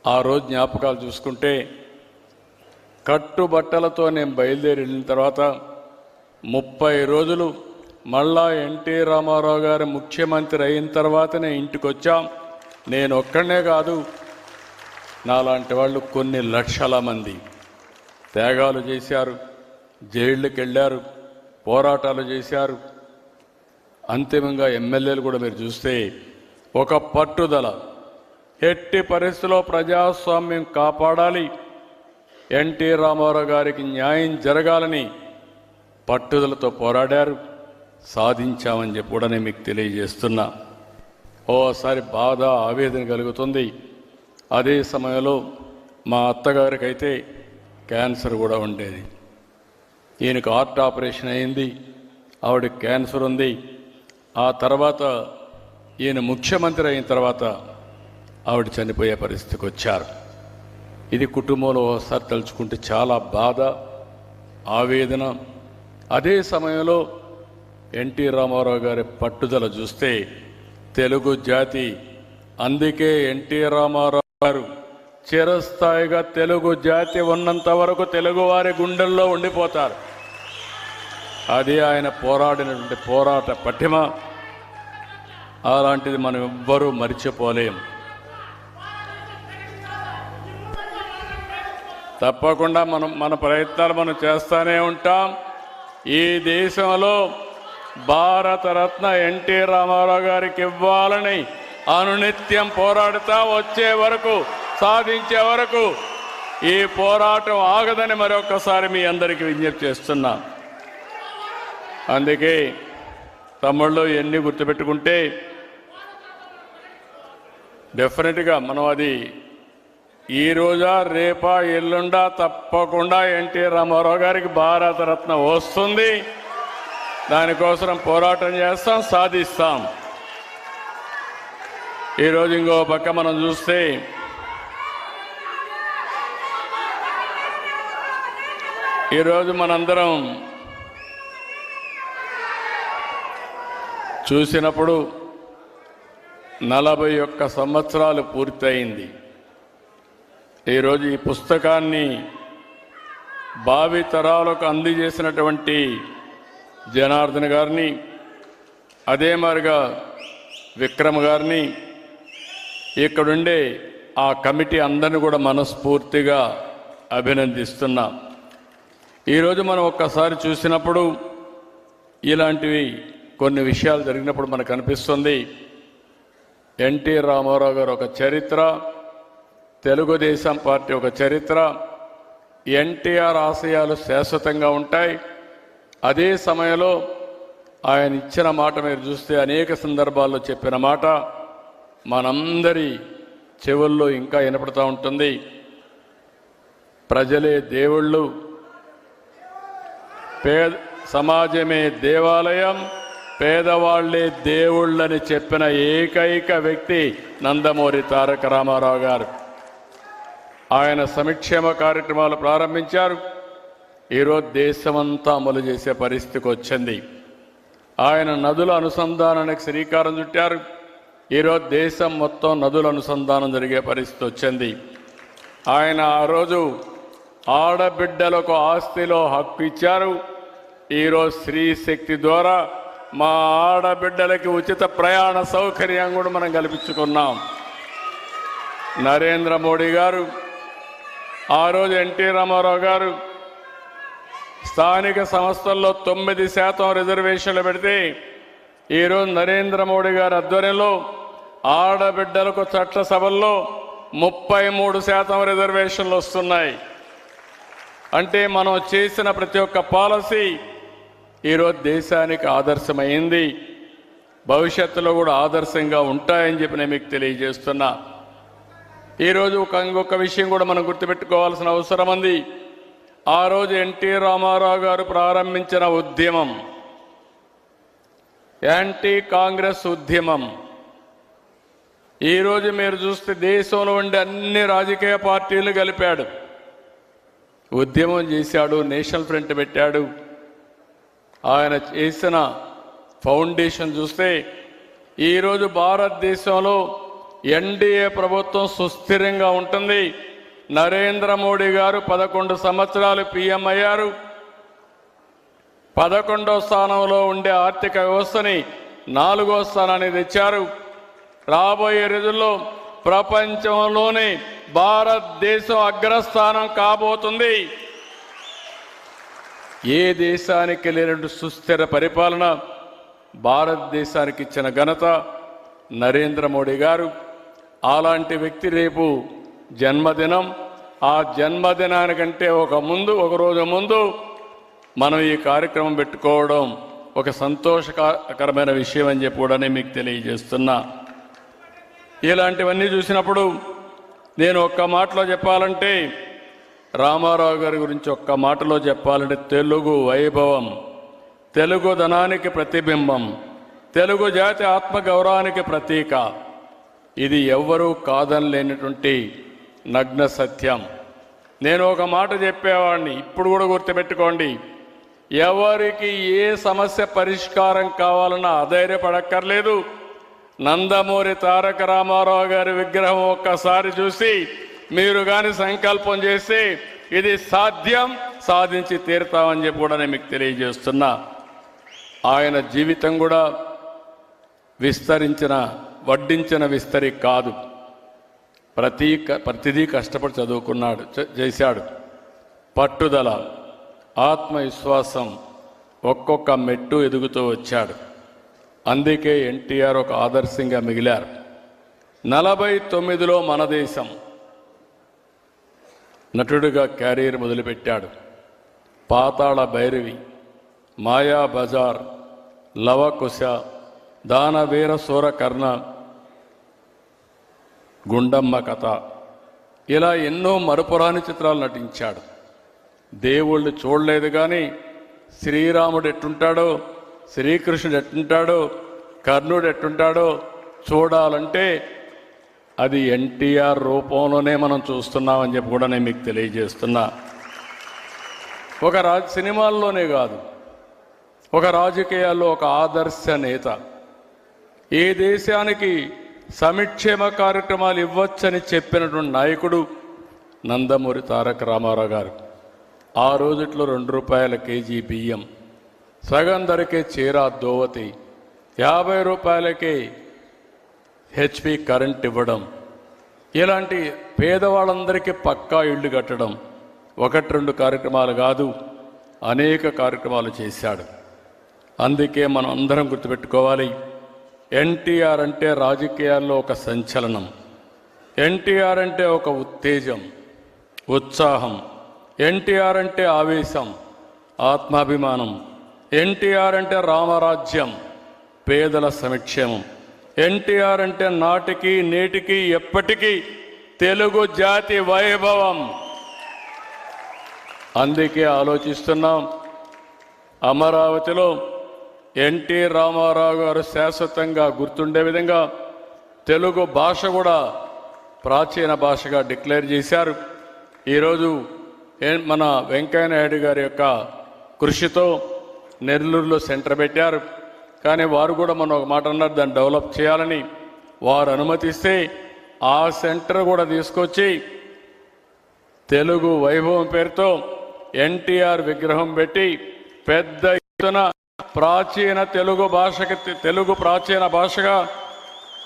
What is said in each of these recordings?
ఆ రోజు జ్ఞాపకాలు చూసుకుంటే కట్టుబట్టలతో నేను బయలుదేరి వెళ్ళిన తర్వాత 30 రోజులు మళ్ళా ఎన్టీ రామారావు గారు ముఖ్యమంత్రి అయిన తర్వాతనే ఇంటికి వచ్చాం. నేను ఒక్కడనే కాదు, నాలాంటి వాళ్ళు కొన్ని లక్షల మంది త్యాగాలు చేశారు, జైళ్ళకి వెళ్ళారు, పోరాటాలు చేశారు. అంతిమంగా ఎమ్మెల్యేలు కూడా మీరు చూస్తే ఒక పట్టుదల, ఎట్టి పరిస్థితుల్లో ప్రజాస్వామ్యం కాపాడాలి, ఎన్టీ రామారావు గారికి న్యాయం జరగాలని పట్టుదలతో పోరాడారు. సాధించామని చెప్పి కూడా నేను మీకు తెలియజేస్తున్నా. ఓసారి బాధ ఆవేదన కలుగుతుంది. అదే సమయంలో మా అత్తగారికి అయితే క్యాన్సర్ కూడా ఉండేది. ఈయనకు హార్ట్ ఆపరేషన్ అయింది, ఆవిడకి క్యాన్సర్ ఉంది. ఆ తర్వాత ఈయన ముఖ్యమంత్రి అయిన తర్వాత ఆవిడ చనిపోయే పరిస్థితికి వచ్చారు. ఇది కుటుంబంలో ఒకసారి తలుచుకుంటే చాలా బాధ, ఆవేదన. అదే సమయంలో ఎన్టీ రామారావు గారి పట్టుదల చూస్తే తెలుగు జాతి, అందుకే ఎన్టీ రామారావు గారు చిరస్థాయిగా తెలుగు జాతి ఉన్నంత వరకు తెలుగువారి గుండెల్లో ఉండిపోతారు. అది ఆయన పోరాడినటువంటి పోరాట పటిమ. అలాంటిది మనం ఎవ్వరూ మర్చిపోలేం. తప్పకుండా మన ప్రయత్నాలు మనం చేస్తూనే ఉంటాం. ఈ దేశంలో భారతరత్న ఎన్టీ రామారావు గారికి ఇవ్వాలని అనునిత్యం పోరాడుతా వచ్చే వరకు, సాధించే వరకు ఈ పోరాటం ఆగదని మరొకసారి మీ అందరికీ విజ్ఞప్తి చేస్తున్నా. అందుకే తమ్ముళ్ళు ఎన్ని గుర్తుపెట్టుకుంటే డెఫినెట్గా మనం అది ఈ రోజా రేపా ఎల్లుండా తప్పకుండా ఎన్టీ రామారావు గారికి భారతరత్న వస్తుంది. దానికోసం పోరాటం చేస్తాం, సాధిస్తాం. ఈరోజు ఇంకో పక్క మనం చూస్తే ఈరోజు మనందరం చూసినప్పుడు 41 సంవత్సరాలు పూర్తయింది. ఈరోజు ఈ పుస్తకాన్ని భావితరాలకు అందజేసినటువంటి జనార్దన్ గారిని, అదే మాదిరిగా విక్రమ్ గారిని, ఇక్కడుండే ఆ కమిటీ అందరిని కూడా మనస్ఫూర్తిగా అభినందిస్తున్నా. ఈరోజు మనం ఒక్కసారి చూసినప్పుడు ఇలాంటివి కొన్ని విషయాలు జరిగినప్పుడు మనకు అనిపిస్తుంది ఎన్టీ రామారావు గారు ఒక చరిత్ర, తెలుగుదేశం పార్టీ ఒక చరిత్ర, ఎన్టీఆర్ ఆశయాలు శాశ్వతంగా ఉంటాయి. అదే సమయంలో ఆయన ఇచ్చిన మాట మీరు చూస్తే అనేక సందర్భాల్లో చెప్పిన మాట మనందరి చెవుల్లో ఇంకా వినపడుతూ ఉంటుంది. ప్రజలే దేవుళ్ళు, సమాజమే దేవాలయం, పేదవాళ్లే దేవుళ్ళని చెప్పిన ఏకైక వ్యక్తి నందమూరి తారక రామారావు గారు. ఆయన సంక్షేమ కార్యక్రమాలు ప్రారంభించారు. ఈరోజు దేశమంతా అమలు చేసే పరిస్థితికి వచ్చింది. ఆయన నదుల అనుసంధానానికి శ్రీకారం చుట్టారు. ఈరోజు దేశం మొత్తం నదుల అనుసంధానం జరిగే పరిస్థితి వచ్చింది. ఆయన ఆ రోజు ఆడబిడ్డలకు ఆస్తిలో హక్కు ఇచ్చారు. ఈరోజు స్త్రీ శక్తి ద్వారా మా ఆడబిడ్డలకి ఉచిత ప్రయాణ సౌకర్యం కూడా మనం కల్పించుకున్నాం. నరేంద్ర మోడీ గారు, ఆ రోజు ఎన్టీ రామారావు గారు స్థానిక సంస్థల్లో 9% రిజర్వేషన్లు పెడితే ఈరోజు నరేంద్ర మోడీ గారి ఆధ్వర్యంలో ఆడబిడ్డలకు చట్టసభల్లో 33% రిజర్వేషన్లు వస్తున్నాయి. అంటే మనం చేసిన ప్రతి ఒక్క పాలసీ ఈరోజు దేశానికి ఆదర్శమైంది. భవిష్యత్తులో కూడా ఆదర్శంగా ఉంటాయని చెప్పి నేను మీకు తెలియజేస్తున్నా. ఈరోజు ఇంకొక విషయం కూడా మనం గుర్తుపెట్టుకోవాల్సిన అవసరం ఉంది. ఆ రోజు ఎన్టీ రామారావు గారు ప్రారంభించిన ఉద్యమం యాంటీ కాంగ్రెస్ ఉద్యమం. ఈరోజు మీరు చూస్తే దేశంలో ఉండే అన్ని రాజకీయ పార్టీలు కలిపాడు, ఉద్యమం చేశాడు, నేషనల్ ఫ్రంట్ పెట్టాడు. ఆయన చేసిన ఫౌండేషన్ చూస్తే ఈరోజు భారతదేశంలో ఎన్డీఏ ప్రభుత్వం సుస్థిరంగా ఉంటుంది. నరేంద్ర మోడీ గారు 11 సంవత్సరాలు పీఎం అయ్యారు. 11వ స్థానంలో ఉండే ఆర్థిక వ్యవస్థని 4వ స్థానానికి తెచ్చారు. రాబోయే రోజుల్లో ప్రపంచంలోనే భారతదేశం అగ్రస్థానం కాబోతుంది. ఏ దేశానికి లేనట్టు సుస్థిర పరిపాలన భారతదేశానికి ఇచ్చిన ఘనత నరేంద్ర మోడీ గారు. అలాంటి వ్యక్తి రేపు జన్మదినం. ఆ జన్మదినానికంటే ఒక రోజు ముందు మనం ఈ కార్యక్రమం పెట్టుకోవడం ఒక సంతోషకరమైన విషయం అని చెప్పి కూడా మీకు తెలియజేస్తున్నా. ఇలాంటివన్నీ చూసినప్పుడు నేను ఒక్క మాటలో చెప్పాలంటే, రామారావు గారి గురించి ఒక్క మాటలో చెప్పాలంటే, తెలుగు వైభవం, తెలుగు ధనానికి ప్రతిబింబం, తెలుగు జాతి ఆత్మగౌరవానికి ప్రతీక. ఇది ఎవ్వరూ కాదనలేనటువంటి నగ్న సత్యం. నేను ఒక మాట చెప్పేవాడిని, ఇప్పుడు కూడా గుర్తుపెట్టుకోండి. ఎవరికి ఏ సమస్య పరిష్కారం కావాలన్నా అధైర్యపడక్కర్లేదు. నందమూరి తారక రామారావు గారి విగ్రహం ఒక్కసారి చూసి మీరు కానీ సంకల్పం చేస్తే ఇది సాధ్యం, సాధించి తీరుతామని చెప్పి కూడా నేను మీకు తెలియజేస్తున్నా. ఆయన జీవితం కూడా వడ్డించిన విస్తరి కాదు. ప్రతిదీ కష్టపడి చదువుకున్నాడు, చేశాడు. పట్టుదల, ఆత్మవిశ్వాసం, ఒక్కొక్క మెట్టు ఎదుగుతూ వచ్చాడు. అందుకే ఎన్టీఆర్ ఒక ఆదర్శంగా మిగిలారు. 49లో మన దేశం నటుడిగా క్యారియర్ మొదలుపెట్టాడు. పాతాళ భైరవి, మాయా బజార్, లవకుశ, దానవీర సూరకర్ణ, గుండమ్మ కథ, ఇలా ఎన్నో మరుపురాని చిత్రాలు నటించాడు. దేవుళ్ళు చూడలేదు కానీ శ్రీరాముడు ఎట్టుంటాడో, శ్రీకృష్ణుడు ఎట్టుంటాడో, కర్ణుడు ఎట్టుంటాడో చూడాలంటే అది ఎన్టీఆర్ రూపంలోనే మనం చూస్తున్నామని చెప్పి కూడా నేను మీకు తెలియజేస్తున్నా. సినిమాల్లోనే కాదు, ఒక రాజకీయాల్లో ఒక ఆదర్శ నేత. ఏ దేశానికి సంక్షేమ కార్యక్రమాలు ఇవ్వచ్చని చెప్పినటువంటి నాయకుడు నందమూరి తారక రామారావు గారు. ఆ రోజుట్లో 2 రూపాయల కేజీ బియ్యం, సగం ధరకే చీర దోవతి, 50 రూపాయలకే హెచ్పి కరెంట్ ఇవ్వడం, ఇలాంటి పేదవాళ్ళందరికీ పక్కా ఇళ్ళు కట్టడం 1-2 కార్యక్రమాలు కాదు, అనేక కార్యక్రమాలు చేశాడు. అందుకే మనం అందరం గుర్తుపెట్టుకోవాలి, ఎన్టీఆర్ అంటే రాజకీయాల్లో ఒక సంచలనం, ఎన్టీఆర్ అంటే ఒక ఉత్తేజం, ఉత్సాహం, ఎన్టీఆర్ అంటే ఆవేశం, ఆత్మాభిమానం, ఎన్టీఆర్ అంటే రామరాజ్యం, పేదల సంక్షేమం, ఎన్టీఆర్ అంటే నాటికి నేటికి ఎప్పటికీ తెలుగు జాతి వైభవం. అందుకే ఆలోచిస్తున్నాం, అమరావతిలో ఎన్టీ రామారావు గారు శాశ్వతంగా గుర్తుండే విధంగా తెలుగు భాష కూడా ప్రాచీన భాషగా డిక్లేర్ చేశారు. ఈరోజు మన వెంకయ్యనాయుడు గారి యొక్క కృషితో నెల్లూరులో సెంటర్ పెట్టారు. కానీ వారు కూడా మనం ఒక మాట అన్నారు, దాన్ని డెవలప్ చేయాలని. వారు అనుమతిస్తే ఆ సెంటర్ కూడా తీసుకొచ్చి తెలుగు వైభవం పేరుతో ఎన్టీఆర్ విగ్రహం పెట్టి పెద్ద ఎత్తున ప్రాచీన తెలుగు ప్రాచీన భాషగా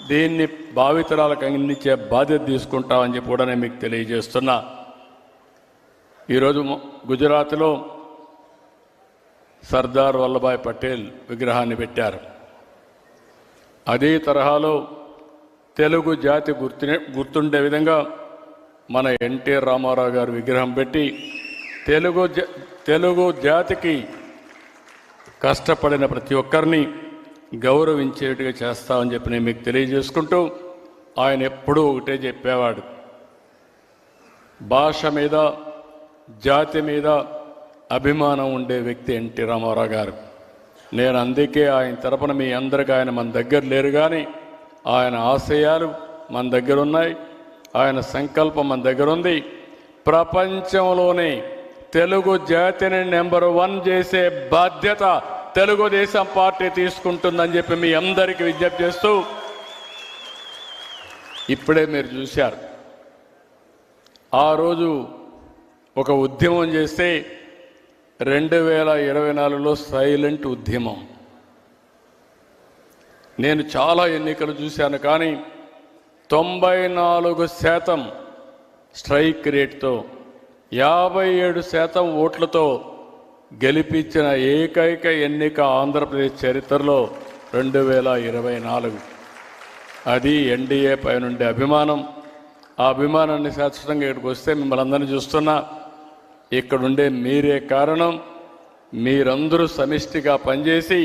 దీన్ని భావితరాలకు అందించే బాధ్యత తీసుకుంటామని చెప్పి కూడా నేను మీకు తెలియజేస్తున్నా. ఈరోజు గుజరాత్లో సర్దార్ వల్లభాయ్ పటేల్ విగ్రహాన్ని పెట్టారు. అదే తరహాలో తెలుగు జాతి గుర్తుండే విధంగా మన ఎన్టీ రామారావు గారు విగ్రహం పెట్టి తెలుగు జాతికి కష్టపడిన ప్రతి ఒక్కరిని గౌరవించేట్టుగా చేస్తామని చెప్పి నేను మీకు తెలియజేసుకుంటూ, ఆయన ఎప్పుడూ ఒకటే చెప్పేవాడు, భాష మీద జాతి మీద అభిమానం ఉండే వ్యక్తి ఎన్టీ రామారావు గారు. నేను అందుకే ఆయన తరపున మీ అందరికీ, ఆయన మన దగ్గర లేరు కానీ ఆయన ఆశయాలు మన దగ్గర ఉన్నాయి, ఆయన సంకల్పం మన దగ్గర ఉంది. ప్రపంచంలోనే తెలుగు జాతిని నెంబర్ 1 చేసే బాధ్యత తెలుగుదేశం పార్టీ తీసుకుంటుందని చెప్పి మీ అందరికీ విజ్ఞప్తి చేస్తూ, ఇప్పుడే మీరు చూశారు. ఆ రోజు ఒక ఉద్యమం చేస్తే 2024లో సైలెంట్ ఉద్యమం. నేను చాలా ఎన్నికలు చూశాను, కానీ 94% స్ట్రైక్ రేట్తో 57% ఓట్లతో గెలిపించిన ఏకైక ఎన్నిక ఆంధ్రప్రదేశ్ చరిత్రలో 2024. అది ఎన్డీఏ పై నుండి అభిమానం. ఆ అభిమానాన్ని శాశ్వతంగా ఇక్కడికి వస్తే మిమ్మల్ని అందరినీ చూస్తున్నా, ఇక్కడుండే మీరే కారణం. మీరందరూ సమిష్టిగా పనిచేసి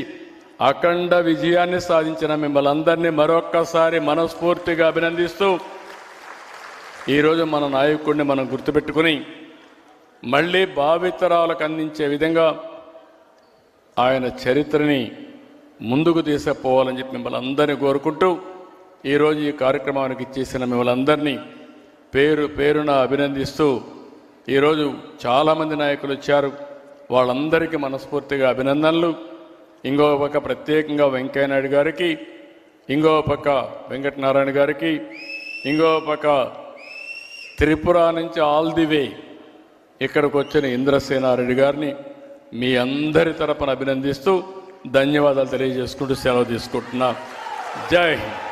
అఖండ విజయాన్ని సాధించిన మిమ్మల్ని అందరినీ మరొక్కసారి మనస్ఫూర్తిగా అభినందిస్తూ, ఈరోజు మన నాయకుడిని మనం గుర్తుపెట్టుకుని మళ్ళీ భావితరాలకు అందించే విధంగా ఆయన చరిత్రని ముందుకు తీసుకుపోవాలని చెప్పి మిమ్మల్ని అందరినీ కోరుకుంటూ, ఈరోజు ఈ కార్యక్రమానికి ఇచ్చేసిన మిమ్మల్ని అందరినీ పేరు పేరున అభినందిస్తూ, ఈరోజు చాలామంది నాయకులు వచ్చారు, వాళ్ళందరికీ మనస్ఫూర్తిగా అభినందనలు. ఇంకో పక్క ప్రత్యేకంగా వెంకయ్యనాయుడు గారికి, ఇంకో పక్క వెంకటనారాయణ గారికి, ఇంకో పక్క త్రిపుర నుంచి ఆల్ ది వే ఇక్కడికి వచ్చిన ఇంద్రసేనారెడ్డి గారిని మీ అందరి తరపున అభినందిస్తూ ధన్యవాదాలు తెలియజేసుకుంటూ సెలవు తీసుకుంటున్నా. జై హింద్.